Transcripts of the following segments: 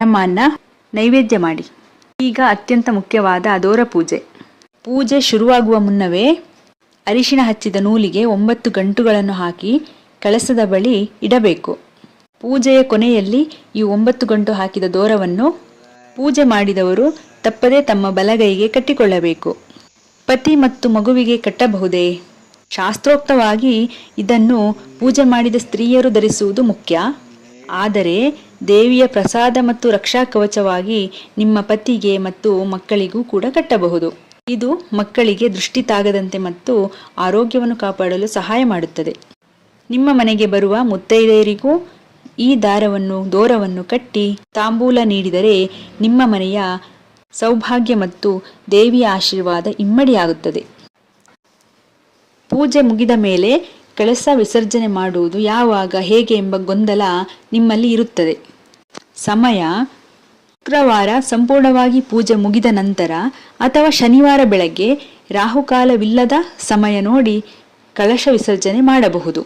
ನಮ್ಮನ್ನ ನೈವೇದ್ಯ ಮಾಡಿ. ಈಗ ಅತ್ಯಂತ ಮುಖ್ಯವಾದ ದೋರ ಪೂಜೆ. ಪೂಜೆ ಶುರುವಾಗುವ ಮುನ್ನವೇ ಅರಿಶಿಣ ಹಚ್ಚಿದ ನೂಲಿಗೆ 9 ಗಂಟುಗಳನ್ನು ಹಾಕಿ ಕಳಸದ ಬಳಿ ಇಡಬೇಕು. ಪೂಜೆಯ ಕೊನೆಯಲ್ಲಿ ಈ 9 ಗಂಟು ಹಾಕಿದ ದೋರವನ್ನು ಪೂಜೆ ಮಾಡಿದವರು ತಪ್ಪದೇ ತಮ್ಮ ಬಲಗೈಗೆ ಕಟ್ಟಿಕೊಳ್ಳಬೇಕು. ಪತಿ ಮತ್ತು ಮಗುವಿಗೆ ಕಟ್ಟಬಹುದೇ? ಶಾಸ್ತ್ರೋಕ್ತವಾಗಿ ಇದನ್ನು ಪೂಜೆ ಮಾಡಿದ ಸ್ತ್ರೀಯರು ಧರಿಸುವುದು ಮುಖ್ಯ. ಆದರೆ ದೇವಿಯ ಪ್ರಸಾದ ಮತ್ತು ರಕ್ಷಾ ಕವಚವಾಗಿ ನಿಮ್ಮ ಪತಿಗೆ ಮತ್ತು ಮಕ್ಕಳಿಗೂ ಕೂಡ ಕಟ್ಟಬಹುದು. ಇದು ಮಕ್ಕಳಿಗೆ ದೃಷ್ಟಿ ತಾಗದಂತೆ ಮತ್ತು ಆರೋಗ್ಯವನ್ನು ಕಾಪಾಡಲು ಸಹಾಯ ಮಾಡುತ್ತದೆ. ನಿಮ್ಮ ಮನೆಗೆ ಬರುವ ಮುತ್ತೈದೆಯರಿಗೂ ಈ ದೋರವನ್ನು ಕಟ್ಟಿ ತಾಂಬೂಲ ನೀಡಿದರೆ ನಿಮ್ಮ ಮನೆಯ ಸೌಭಾಗ್ಯ ಮತ್ತು ದೇವಿಯ ಆಶೀರ್ವಾದ ಇಮ್ಮಡಿಯಾಗುತ್ತದೆ. ಪೂಜೆ ಮುಗಿದ ಮೇಲೆ ಕಳಸ ವಿಸರ್ಜನೆ ಮಾಡುವುದು ಯಾವಾಗ, ಹೇಗೆ ಎಂಬ ಗೊಂದಲ ನಿಮ್ಮಲ್ಲಿ ಇರುತ್ತದೆ. ಸಮಯ ಶುಕ್ರವಾರ ಸಂಪೂರ್ಣವಾಗಿ ಪೂಜೆ ಮುಗಿದ ನಂತರ ಅಥವಾ ಶನಿವಾರ ಬೆಳಗ್ಗೆ ರಾಹುಕಾಲವಿಲ್ಲದ ಸಮಯ ನೋಡಿ ಕಳಶ ವಿಸರ್ಜನೆ ಮಾಡಬಹುದು.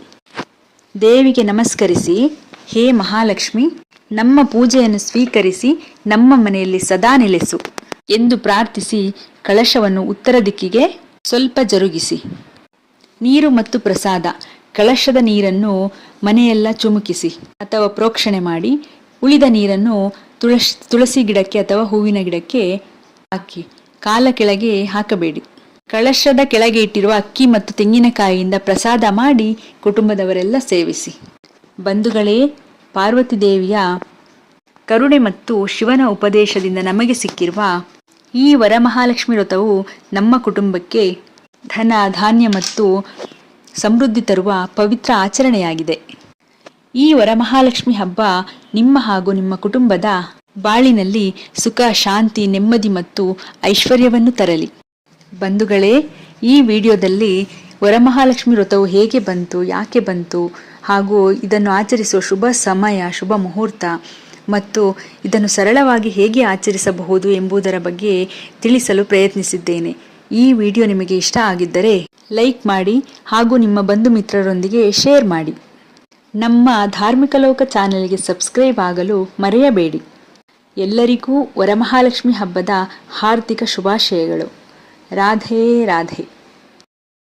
ದೇವಿಗೆ ನಮಸ್ಕರಿಸಿ, ಹೇ ಮಹಾಲಕ್ಷ್ಮಿ, ನಮ್ಮ ಪೂಜೆಯನ್ನು ಸ್ವೀಕರಿಸಿ ನಮ್ಮ ಮನೆಯಲ್ಲಿ ಸದಾ ನೆಲೆಸು ಎಂದು ಪ್ರಾರ್ಥಿಸಿ ಕಳಶವನ್ನು ಉತ್ತರ ದಿಕ್ಕಿಗೆ ಸ್ವಲ್ಪ ಜರುಗಿಸಿ. ನೀರು ಮತ್ತು ಪ್ರಸಾದ. ಕಳಶದ ನೀರನ್ನು ಮನೆಯೆಲ್ಲ ಚುಮುಕಿಸಿ ಅಥವಾ ಪ್ರೋಕ್ಷಣೆ ಮಾಡಿ. ಉಳಿದ ನೀರನ್ನು ತುಳಸಿ ಗಿಡಕ್ಕೆ ಅಥವಾ ಹೂವಿನ ಗಿಡಕ್ಕೆ ಹಾಕಿ. ಕಾಲ ಕೆಳಗೆ ಹಾಕಬೇಡಿ. ಕಳಶದ ಕೆಳಗೆ ಇಟ್ಟಿರುವ ಅಕ್ಕಿ ಮತ್ತು ತೆಂಗಿನಕಾಯಿಯಿಂದ ಪ್ರಸಾದ ಮಾಡಿ ಕುಟುಂಬದವರೆಲ್ಲ ಸೇವಿಸಿ. ಬಂಧುಗಳೇ, ಪಾರ್ವತಿ ದೇವಿಯ ಕರುಣೆ ಮತ್ತು ಶಿವನ ಉಪದೇಶದಿಂದ ನಮಗೆ ಸಿಕ್ಕಿರುವ ಈ ವರಮಹಾಲಕ್ಷ್ಮಿ ವ್ರತವು ನಮ್ಮ ಕುಟುಂಬಕ್ಕೆ ಧನ, ಧಾನ್ಯ ಮತ್ತು ಸಮೃದ್ಧಿ ತರುವ ಪವಿತ್ರ ಆಚರಣೆಯಾಗಿದೆ. ಈ ವರಮಹಾಲಕ್ಷ್ಮಿ ಹಬ್ಬ ನಿಮ್ಮ ಹಾಗೂ ನಿಮ್ಮ ಕುಟುಂಬದ ಬಾಳಿನಲ್ಲಿ ಸುಖ, ಶಾಂತಿ, ನೆಮ್ಮದಿ ಮತ್ತು ಐಶ್ವರ್ಯವನ್ನು ತರಲಿ. ಬಂಧುಗಳೇ, ಈ ವಿಡಿಯೋದಲ್ಲಿ ವರಮಹಾಲಕ್ಷ್ಮಿ ವ್ರತವು ಹೇಗೆ ಬಂತು, ಯಾಕೆ ಬಂತು ಹಾಗೂ ಇದನ್ನು ಆಚರಿಸುವ ಶುಭ ಸಮಯ, ಶುಭ ಮುಹೂರ್ತ ಮತ್ತು ಇದನ್ನು ಸರಳವಾಗಿ ಹೇಗೆ ಆಚರಿಸಬಹುದು ಎಂಬುದರ ಬಗ್ಗೆ ತಿಳಿಸಲು ಪ್ರಯತ್ನಿಸಿದ್ದೇನೆ. ಈ ವಿಡಿಯೋ ನಿಮಗೆ ಇಷ್ಟ ಆಗಿದ್ದರೆ ಲೈಕ್ ಮಾಡಿ ಹಾಗೂ ನಿಮ್ಮ ಬಂಧು ಮಿತ್ರರೊಂದಿಗೆ ಶೇರ್ ಮಾಡಿ. ನಮ್ಮ ಧಾರ್ಮಿಕ ಲೋಕ ಚಾನೆಲ್ಗೆ ಸಬ್ಸ್ಕ್ರೈಬ್ ಆಗಲು ಮರೆಯಬೇಡಿ. ಎಲ್ಲರಿಗೂ ವರಮಹಾಲಕ್ಷ್ಮಿ ಹಬ್ಬದ ಹಾರ್ದಿಕ ಶುಭಾಶಯಗಳು. ರಾಧೆ ರಾಧೆ.